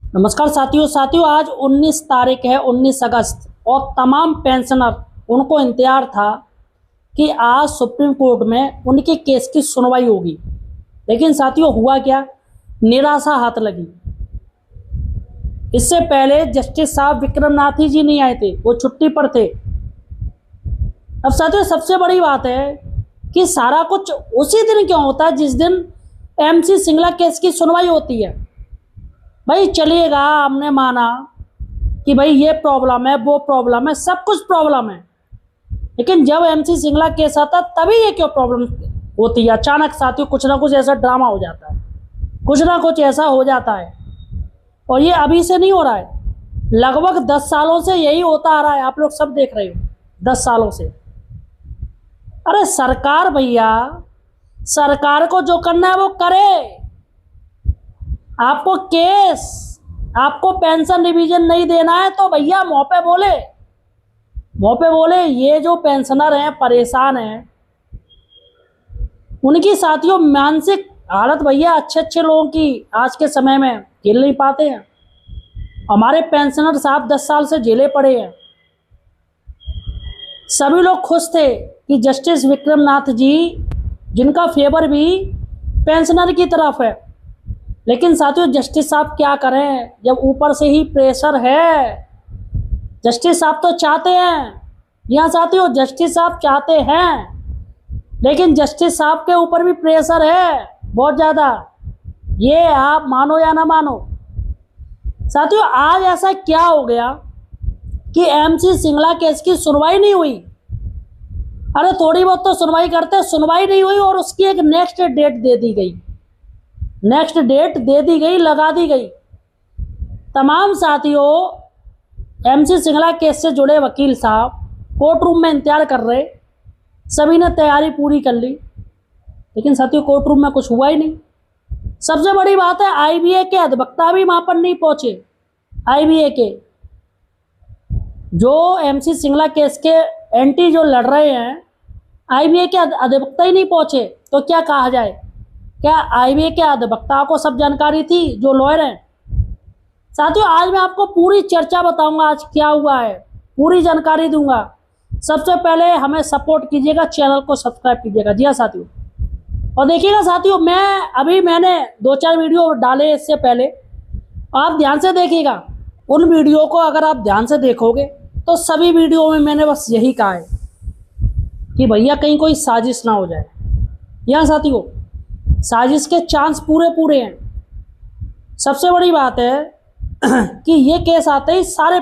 नमस्कार साथियों आज 19 तारीख है, 19 अगस्त, और तमाम पेंशनर उनको इंतजार था कि आज सुप्रीम कोर्ट में उनके केस की सुनवाई होगी। लेकिन साथियों हुआ क्या, निराशा हाथ लगी। इससे पहले जस्टिस साहब विक्रमनाथ जी नहीं आए थे, वो छुट्टी पर थे। अब साथियों सबसे बड़ी बात है कि सारा कुछ उसी दिन क्यों होता है जिस दिन MC सिंगला केस की सुनवाई होती है। भाई चलिएगा, हमने माना कि भाई ये प्रॉब्लम है, वो प्रॉब्लम है, सब कुछ प्रॉब्लम है, लेकिन जब MC सिंगला केस आता तभी ये क्यों प्रॉब्लम होती है। अचानक साथियों कुछ ना कुछ ऐसा ड्रामा हो जाता है, कुछ ना कुछ ऐसा हो जाता है। और ये अभी से नहीं हो रहा है, लगभग 10 सालों से यही होता आ रहा है। आप लोग सब देख रहे हो 10 सालों से। अरे सरकार, भैया सरकार को जो करना है वो करे। आपको केस, आपको पेंशन रिवीजन नहीं देना है तो भैया मुंह पे बोले, मुंह पे बोले। ये जो पेंशनर हैं, परेशान हैं, उनकी साथियों मानसिक हालत भैया अच्छे अच्छे लोगों की आज के समय में झेल नहीं पाते हैं। हमारे पेंशनर साहब 10 साल से झेले पड़े हैं। सभी लोग खुश थे कि जस्टिस विक्रमनाथ जी, जिनका फेवर भी पेंशनर की तरफ है, लेकिन साथियों जस्टिस साहब क्या करें जब ऊपर से ही प्रेशर है। जस्टिस साहब तो चाहते हैं, यहाँ साथियों जस्टिस साहब चाहते हैं, लेकिन जस्टिस साहब के ऊपर भी प्रेशर है बहुत ज़्यादा। ये आप मानो या ना मानो। साथियों आज ऐसा क्या हो गया कि MC सिंगला केस की सुनवाई नहीं हुई। अरे थोड़ी बहुत तो सुनवाई करते, सुनवाई नहीं हुई और उसकी एक नेक्स्ट डेट दे दी गई, नेक्स्ट डेट दे दी गई, लगा दी गई। तमाम साथियों MC सिंगला केस से जुड़े वकील साहब कोर्ट रूम में इंतजार कर रहे, सभी ने तैयारी पूरी कर ली, लेकिन साथियों कोर्ट रूम में कुछ हुआ ही नहीं। सबसे बड़ी बात है IBA के अधिवक्ता भी वहां पर नहीं पहुंचे। IBA के जो MC सिंगला केस के एंटी जो लड़ रहे हैं, IBA के अधिवक्ता ही नहीं पहुंचे, तो क्या कहा जाए। क्या IBA के अधिवक्ता को सब जानकारी थी जो लॉयर हैं। साथियों आज मैं आपको पूरी चर्चा बताऊंगा, आज क्या हुआ है, पूरी जानकारी दूंगा। सबसे पहले हमें सपोर्ट कीजिएगा, चैनल को सब्सक्राइब कीजिएगा। जी हाँ साथियों, और देखिएगा साथियों मैंने 2-4 वीडियो डाले इससे पहले, आप ध्यान से देखिएगा। उन वीडियो को अगर आप ध्यान से देखोगे तो सभी वीडियो में मैंने बस यही कहा है कि भैया कहीं कोई साजिश ना हो जाए। यहाँ साथियों साजिश के चांस पूरे पूरे हैं। सबसे बड़ी बात है कि ये केस आते ही सारे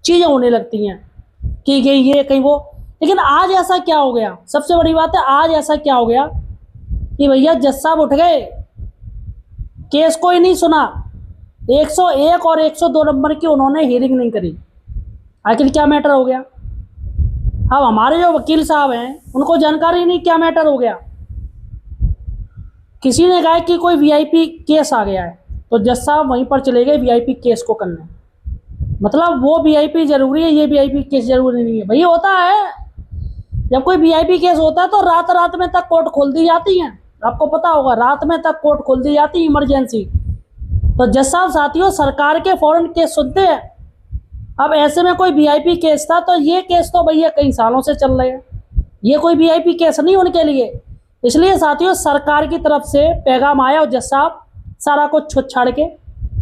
चीज़ें होने लगती हैं कि ये कहीं वो। लेकिन आज ऐसा क्या हो गया, सबसे बड़ी बात है आज ऐसा क्या हो गया कि भैया जज साहब उठ गए, केस को ही नहीं सुना। 101 और 102 नंबर की उन्होंने हियरिंग नहीं करी। आखिर क्या मैटर हो गया। अब हमारे जो वकील साहब हैं उनको जानकारी नहीं क्या मैटर हो गया। किसी ने कहा कि कोई VIP केस आ गया है, तो जज साहब वहीं पर चले गए VIP केस को करने। मतलब वो VIP जरूरी है, ये VIP केस जरूरी नहीं है। भैया होता है जब कोई VIP केस होता है तो रात रात में तक कोर्ट खोल दी जाती है, आपको पता होगा, रात में तक कोर्ट खोल दी जाती है इमरजेंसी। तो जज साहब साथियों सरकार के फौरन केस सुनते हैं। अब ऐसे में कोई VIP केस था, तो ये केस तो भैया कई सालों से चल रहे हैं, ये कोई VIP केस नहीं उनके लिए। इसलिए साथियों सरकार की तरफ से पैगाम आया और जज साहब सारा कुछ छुट छाड़ के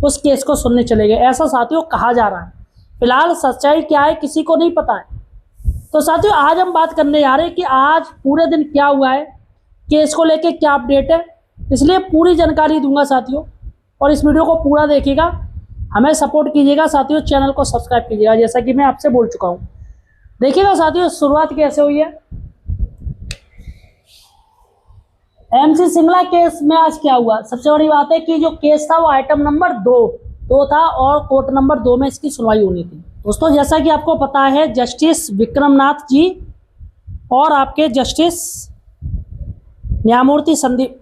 उस केस को सुनने चले गए, ऐसा साथियों कहा जा रहा है। फिलहाल सच्चाई क्या है किसी को नहीं पता है। तो साथियों आज हम बात करने जा रहे हैं कि आज पूरे दिन क्या हुआ है, केस को लेके क्या अपडेट है, इसलिए पूरी जानकारी दूंगा साथियों। और इस वीडियो को पूरा देखिएगा, हमें सपोर्ट कीजिएगा साथियों, चैनल को सब्सक्राइब कीजिएगा जैसा कि मैं आपसे बोल चुका हूँ। देखिएगा साथियों शुरुआत कैसे हुई है। MC सिंगला केस में आज क्या हुआ, सबसे बड़ी बात है कि जो केस था वो आइटम नंबर 2 था और कोर्ट नंबर 2 में इसकी सुनवाई होनी थी। दोस्तों जैसा कि आपको पता है जस्टिस विक्रमनाथ जी और आपके जस्टिस न्यायमूर्ति संदीप,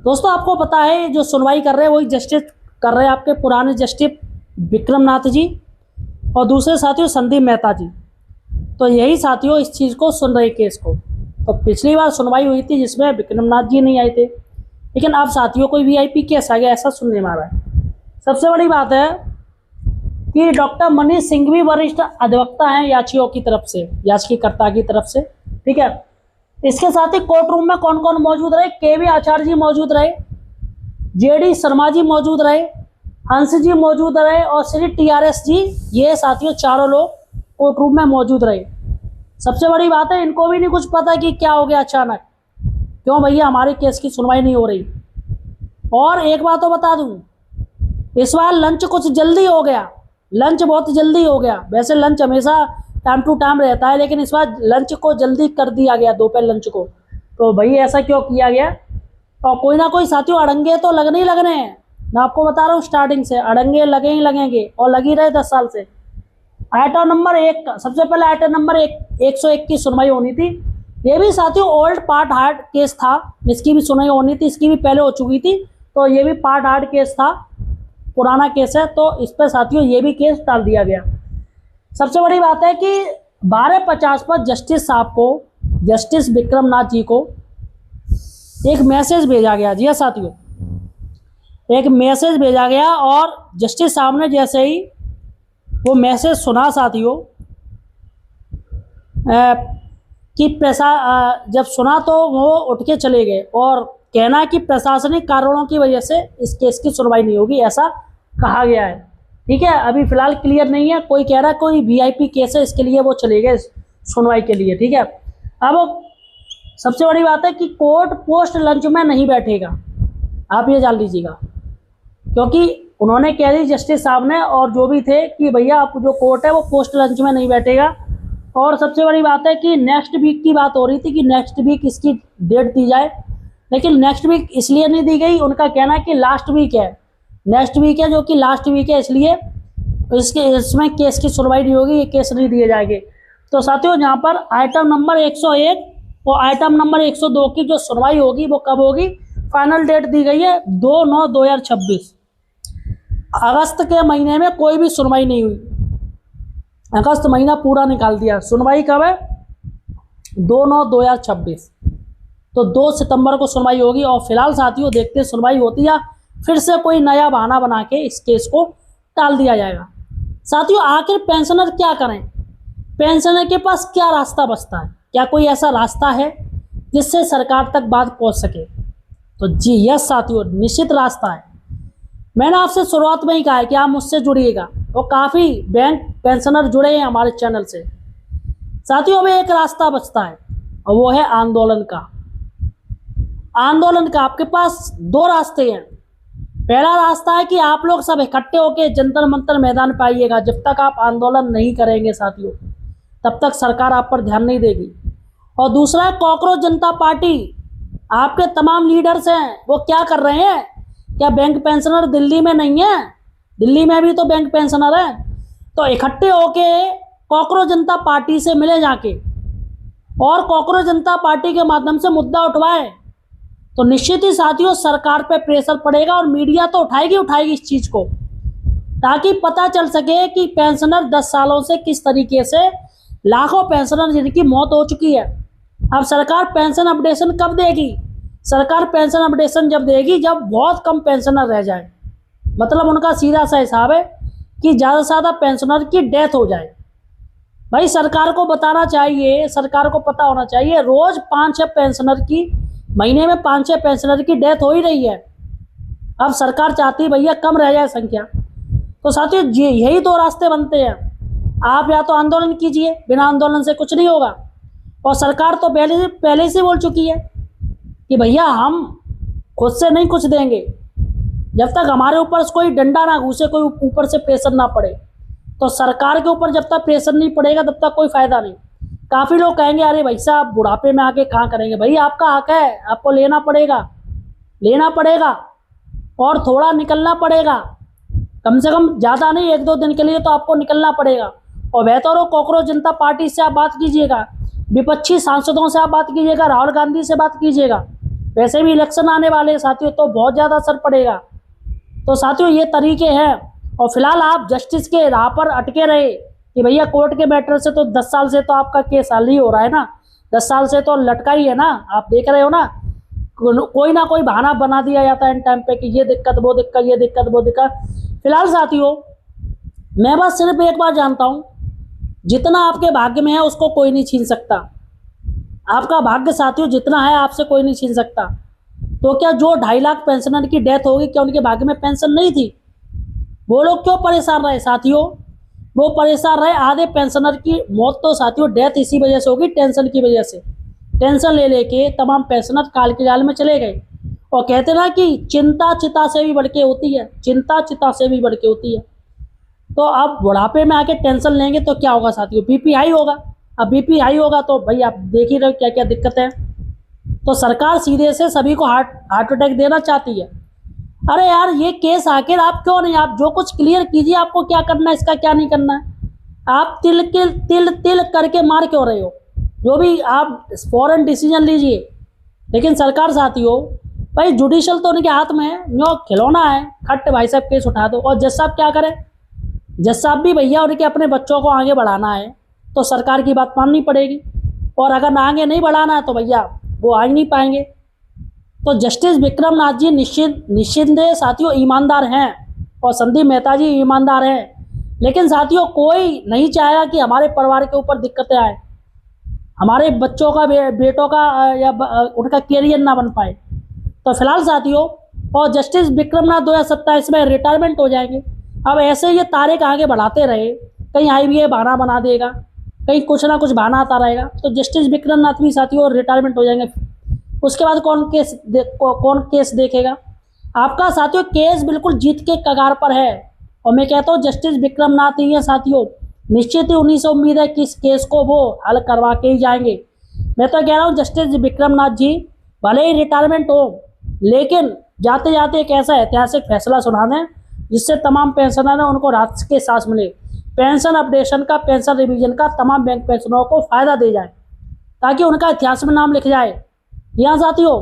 दोस्तों आपको पता है जो सुनवाई कर रहे हैं वही जस्टिस कर रहे हैं आपके पुराने जस्टिस विक्रमनाथ जी और दूसरे साथियों संदीप मेहता जी। तो यही साथियों इस चीज़ को सुन रहे केस को। तो पिछली बार सुनवाई हुई थी जिसमें विक्रमनाथ जी नहीं आए थे, लेकिन अब साथियों कोई वीआईपी केस आ गया ऐसा सुनने में आ रहा है। सबसे बड़ी बात है कि डॉक्टर मनीष सिंघवी वरिष्ठ अधिवक्ता हैं याचियों की तरफ से, याचिकाकर्ता की तरफ से, ठीक है। इसके साथ ही कोर्ट रूम में कौन कौन मौजूद रहे? केवी आचार्य जी मौजूद रहे, जेडी शर्मा जी मौजूद रहे, हंस जी मौजूद रहे और श्री टीआरएस जी, ये साथियों चारों लोग कोर्ट रूम में मौजूद रहे। सबसे बड़ी बात है इनको भी नहीं कुछ पता कि क्या हो गया अचानक, क्यों भैया हमारे केस की सुनवाई नहीं हो रही। और एक बात तो बता दूं, इस बार लंच कुछ जल्दी हो गया, लंच बहुत जल्दी हो गया। वैसे लंच हमेशा टाइम टू टाइम रहता है, लेकिन इस बार लंच को जल्दी कर दिया गया, दोपहर लंच को। तो भाई ऐसा क्यों किया गया? और कोई ना कोई साथियों अड़ंगे तो लगने ही लगने हैं, मैं आपको बता रहा हूँ स्टार्टिंग से, अड़ंगे लगे ही लगेंगे और लगी रहे 10 साल से। आइटम नंबर 1, सबसे पहले आइटम नंबर 101 की सुनवाई होनी थी। ये भी साथियों ओल्ड पार्ट हार्ड केस था, इसकी भी सुनवाई होनी थी, इसकी भी पहले हो चुकी थी, तो ये भी पार्ट हार्ड केस था, पुराना केस है, तो इस पर साथियों ये भी केस टाल दिया गया। सबसे बड़ी बात है कि 12:50 पर जस्टिस साहब को, जस्टिस विक्रम नाथ जी को एक मैसेज भेजा गया। जी हाँ साथियों, एक मैसेज भेजा गया और जस्टिस साहब ने जैसे ही वो मैसेज सुना साथियों कि जब सुना तो वो उठ के चले गए और कहना है कि प्रशासनिक कारणों की वजह से इस केस की सुनवाई नहीं होगी, ऐसा कहा गया है। ठीक है, अभी फिलहाल क्लियर नहीं है, कोई कह रहा है कोई वीआईपी केस है इसके लिए वो चले गए सुनवाई के लिए। ठीक है, अब सबसे बड़ी बात है कि कोर्ट पोस्ट लंच में नहीं बैठेगा, आप ये जान लीजिएगा, क्योंकि उन्होंने कह दी जस्टिस साहब ने और जो भी थे कि भैया आप जो कोर्ट है वो पोस्ट लंच में नहीं बैठेगा। और सबसे बड़ी बात है कि नेक्स्ट वीक की बात हो रही थी कि नेक्स्ट वीक इसकी डेट दी जाए, लेकिन नेक्स्ट वीक इसलिए नहीं दी गई, उनका कहना है कि लास्ट वीक है, नेक्स्ट वीक है जो कि लास्ट वीक है, इसलिए इसमें केस की सुनवाई नहीं होगी, ये केस नहीं दिए जाएंगे। तो साथियों यहाँ पर आइटम नंबर 101 और आइटम नंबर 102 की जो सुनवाई होगी वो कब होगी? फाइनल डेट दी गई है 2/9/2026। अगस्त के महीने में कोई भी सुनवाई नहीं हुई, अगस्त महीना पूरा निकाल दिया, सुनवाई कब है? 2/9/2026। तो 2 सितंबर को सुनवाई होगी। और फिलहाल साथियों देखते हैं सुनवाई होती है या फिर से कोई नया बहाना बना के इस केस को टाल दिया जाएगा। साथियों आखिर पेंशनर क्या करें? पेंशनर के पास क्या रास्ता बचता है? क्या कोई ऐसा रास्ता है जिससे सरकार तक बात पहुंच सके? तो जी यस साथियों, निश्चित रास्ता है। मैंने आपसे शुरुआत में ही कहा है कि आप मुझसे जुड़िएगा और काफ़ी बैंक पेंशनर जुड़े हैं हमारे चैनल से। साथियों अब एक रास्ता बचता है और वो है आंदोलन का। आंदोलन का आपके पास 2 रास्ते हैं। पहला रास्ता है कि आप लोग सब इकट्ठे होकर जंतर मंतर मैदान पे आइएगा। जब तक आप आंदोलन नहीं करेंगे साथियों तब तक सरकार आप पर ध्यान नहीं देगी। और दूसरा है कॉकरोच जनता पार्टी, आपके तमाम लीडर्स हैं वो क्या कर रहे हैं? क्या बैंक पेंशनर दिल्ली में नहीं है? दिल्ली में भी तो बैंक पेंशनर है। तो इकट्ठे होके कॉकरोच जनता पार्टी से मिले जाके और कॉकरोच जनता पार्टी के माध्यम से मुद्दा उठवाए तो निश्चित ही साथियों सरकार पे प्रेशर पड़ेगा और मीडिया तो उठाएगी इस चीज़ को, ताकि पता चल सके कि पेंशनर 10 सालों से किस तरीके से लाखों पेंशनर जिनकी मौत हो चुकी है। अब सरकार पेंशन अपडेशन कब देगी? सरकार पेंशन अपडेशन जब देगी जब बहुत कम पेंशनर रह जाए, मतलब उनका सीधा सा हिसाब है कि ज़्यादा से ज़्यादा पेंशनर की डेथ हो जाए। भाई सरकार को बताना चाहिए, सरकार को पता होना चाहिए रोज़ 5-6 पेंशनर की, महीने में 5-6 पेंशनर की डेथ हो ही रही है। अब सरकार चाहती है भैया कम रह जाए संख्या। तो साथियों यही 2 रास्ते बनते हैं, आप या तो आंदोलन कीजिए, बिना आंदोलन से कुछ नहीं होगा। और सरकार तो पहले से बोल चुकी है कि भैया हम खुद से नहीं कुछ देंगे, जब तक हमारे ऊपर कोई डंडा ना घुसे, कोई ऊपर से प्रेशर ना पड़े। तो सरकार के ऊपर जब तक प्रेशर नहीं पड़ेगा तब तक कोई फ़ायदा नहीं। काफ़ी लोग कहेंगे अरे भाई साहब बुढ़ापे में आके कहाँ करेंगे? भाई आपका हक है, आपको लेना पड़ेगा और थोड़ा निकलना पड़ेगा, कम से कम ज़्यादा नहीं, 1-2 दिन के लिए तो आपको निकलना पड़ेगा। और बेहतर हो कॉकरोच जनता पार्टी से आप बात कीजिएगा, विपक्षी सांसदों से आप बात कीजिएगा, राहुल गांधी से बात कीजिएगा। वैसे भी इलेक्शन आने वाले हैं साथियों, तो बहुत ज़्यादा असर पड़ेगा। तो साथियों ये तरीके हैं। और फिलहाल आप जस्टिस के राह पर अटके रहे कि भैया कोर्ट के मैटर से तो 10 साल से तो आपका केस हल ही हो रहा है ना, 10 साल से तो लटका ही है ना, आप देख रहे हो ना। कोई ना कोई बहाना बना दिया जाता है इन टाइम पे कि ये दिक्कत वो दिक्कत, ये दिक्कत वो दिक्कत। फिलहाल साथियों, मैं बस सिर्फ एक बार जानता हूँ, जितना आपके भाग्य में है उसको कोई नहीं छीन सकता। आपका भाग्य साथियों जितना है आपसे कोई नहीं छीन सकता। तो क्या जो 2.5 लाख पेंशनर की डेथ होगी, क्या उनके भाग्य में पेंशन नहीं थी? वो लोग क्यों परेशान रहे साथियों? वो परेशान रहे, आधे पेंशनर की मौत तो साथियों डेथ इसी वजह से होगी, टेंशन की वजह से। टेंशन ले लेके तमाम पेंशनर काल के जाल में चले गए। और कहते ना कि चिंता चिता से भी बढ़ के होती है, चिंता चिता से भी बढ़ के होती है। तो अब बुढ़ापे में आके टेंशन लेंगे तो क्या होगा साथियों? बीपी हाई होगा। अब बीपी हाई होगा तो भाई आप देख ही रहे हो क्या क्या दिक्कत है। तो सरकार सीधे से सभी को हार्ट अटैक देना चाहती है। अरे यार, ये केस आखिर आप क्यों नहीं, आप जो कुछ क्लियर कीजिए, आपको क्या करना है, इसका क्या नहीं करना है। आप तिल करके मार क्यों रहे हो? जो भी आप फौरन डिसीजन लीजिए। लेकिन सरकार साथियों, भाई जुडिशल तो उनके हाथ में है, जो खिलौना है, खट्ट भाई साहब केस उठा दो। और जज साहब क्या करें? जज साहब भी भैया उनके अपने बच्चों को आगे बढ़ाना है तो सरकार की बात माननी पड़ेगी। और अगर आगे नहीं बढ़ाना है तो भैया वो आ ही नहीं पाएंगे। तो जस्टिस विक्रम नाथ जी निस्संदेह साथियों ईमानदार हैं और संदीप मेहता जी ईमानदार हैं। लेकिन साथियों, कोई नहीं चाहेगा कि हमारे परिवार के ऊपर दिक्कतें आए, हमारे बच्चों का बेटों का या उनका कैरियर ना बन पाए। तो फिलहाल साथियों, और जस्टिस विक्रम नाथ 2027 में रिटायरमेंट हो जाएंगे। अब ऐसे ये तारीख आगे बढ़ाते रहे, कहीं IBA बहाना बना देगा, कहीं कुछ ना कुछ बहाना आता रहेगा, तो जस्टिस विक्रम नाथ भी साथियों रिटायरमेंट हो जाएंगे। उसके बाद कौन केस देखेगा? आपका साथियों केस बिल्कुल जीत के कगार पर है। और मैं कहता हूँ जस्टिस विक्रम नाथ ही है साथियों, निश्चित ही उन्हीं से उम्मीद है कि इस केस को वो हल करवा के ही जाएंगे। मैं तो कह रहा हूँ जस्टिस विक्रम नाथ जी भले ही रिटायरमेंट हो, लेकिन जाते जाते एक ऐसा ऐतिहासिक फैसला सुना दें जिससे तमाम पेंशनर हैं उनको राहत के सांस मिले। पेंशन अपडेशन का, पेंशन रिवीजन का तमाम बैंक पेंशनरों को फायदा दे जाए, ताकि उनका इतिहास में नाम लिख जाए। यहाँ साथियों,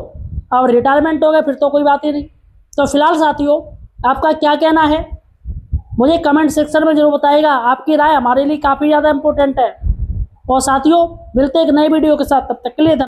अब रिटायरमेंट हो गए फिर तो कोई बात ही नहीं। तो फिलहाल साथियों, आपका क्या कहना है मुझे कमेंट सेक्शन में जरूर बताइएगा। आपकी राय हमारे लिए काफ़ी ज़्यादा इंपॉर्टेंट है। और साथियों, मिलते हैं एक नई वीडियो के साथ, तब तक के लिए